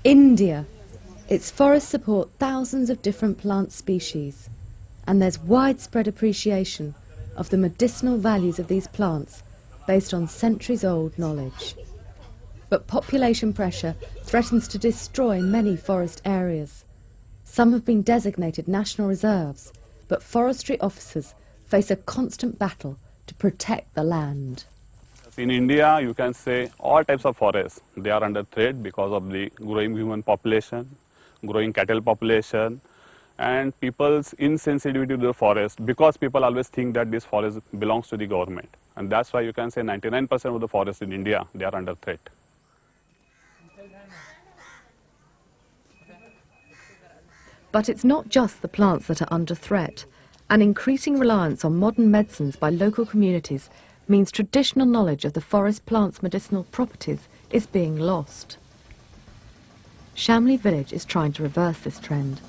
India. Its forests support thousands of different plant species, and there's widespread appreciation of the medicinal values of these plants based on centuries-old knowledge. But population pressure threatens to destroy many forest areas. Some have been designated national reserves, but forestry officers face a constant battle to protect the land. In India, you can say all types of forests, they are under threat because of the growing human population, growing cattle population, and people's insensitivity to the forest, because people always think that this forest belongs to the government. And that's why you can say 99% of the forests in India, they are under threat. But it's not just the plants that are under threat. An increasing reliance on modern medicines by local communities means traditional knowledge of the forest plant's medicinal properties is being lost. Shamli village is trying to reverse this trend.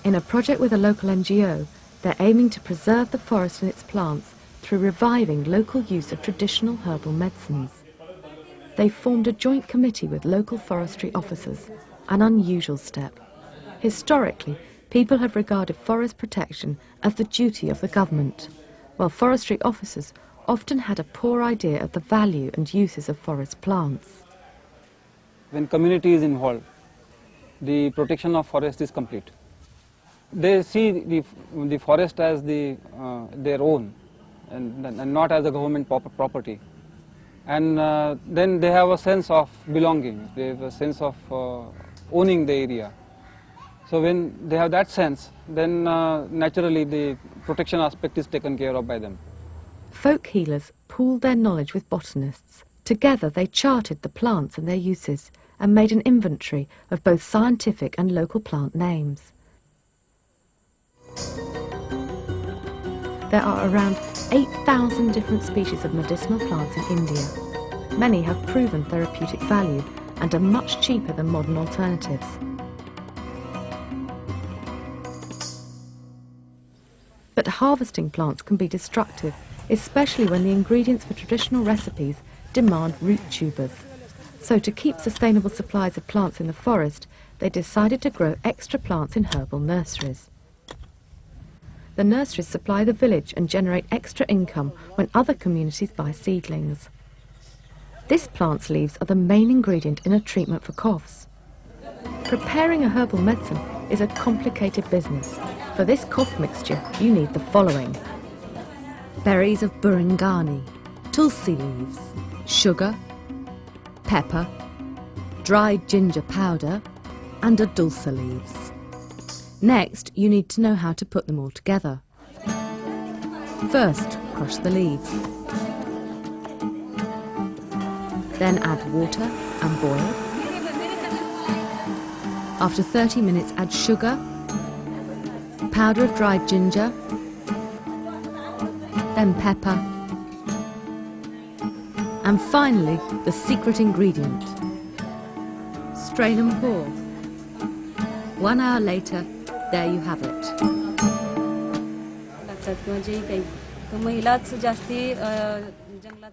In a project with a local NGO, they're aiming to preserve the forest and its plants through reviving local use of traditional herbal medicines. They've formed a joint committee with local forestry officers, an unusual step. Historically, people have regarded forest protection as the duty of the government, while forestry officers often had a poor idea of the value and uses of forest plants. When community is involved, the protection of forest is complete. They see the forest as their own and not as a government property. And then they have a sense of belonging, they have a sense of owning the area. So when they have that sense, then naturally the protection aspect is taken care of by them. Folk healers pooled their knowledge with botanists. Together they charted the plants and their uses and made an inventory of both scientific and local plant names. There are around 8,000 different species of medicinal plants in India. Many have proven therapeutic value and are much cheaper than modern alternatives. But harvesting plants can be destructive, especially when the ingredients for traditional recipes demand root tubers. So to keep sustainable supplies of plants in the forest, they decided to grow extra plants in herbal nurseries. The nurseries supply the village and generate extra income when other communities buy seedlings. This plant's leaves are the main ingredient in a treatment for coughs. Preparing a herbal medicine is a complicated business. For this cough mixture, you need the following: berries of burungani, tulsi leaves, sugar, pepper, dried ginger powder, and dulse leaves. Next, you need to know how to put them all together. First, crush the leaves. Then add water and boil. After 30 minutes, add sugar, powder of dried ginger, then pepper, and finally the secret ingredient. Strain and pour. 1 hour later, there you have it.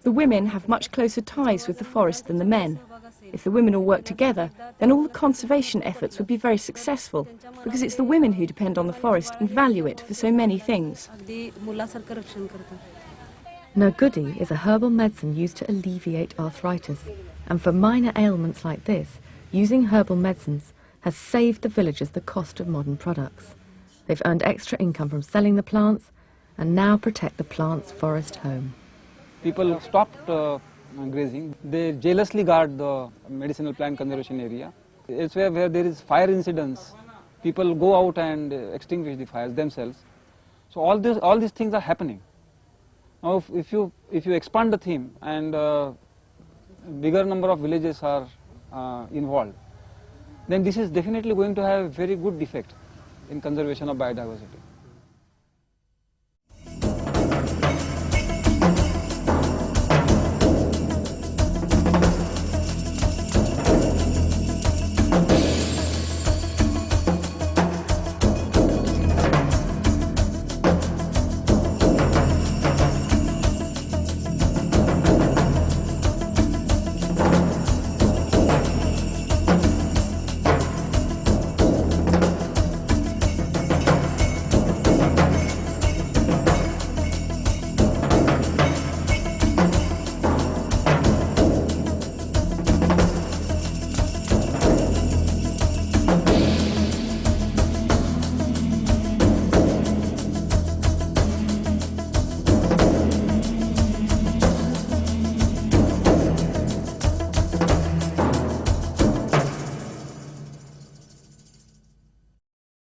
The women have much closer ties with the forest than the men. If the women all work together, then all the conservation efforts would be very successful, because it's the women who depend on the forest and value it for so many things. Nagudi is a herbal medicine used to alleviate arthritis, and for minor ailments like this, using herbal medicines has saved the villagers the cost of modern products. They've earned extra income from selling the plants and now protect the plant's forest home. People stopped grazing. They jealously guard the medicinal plant conservation area. It's where there is fire incidents, people go out and extinguish the fires themselves. So all these things are happening. Now if you expand the theme and bigger number of villages are involved, then this is definitely going to have a very good effect in conservation of biodiversity.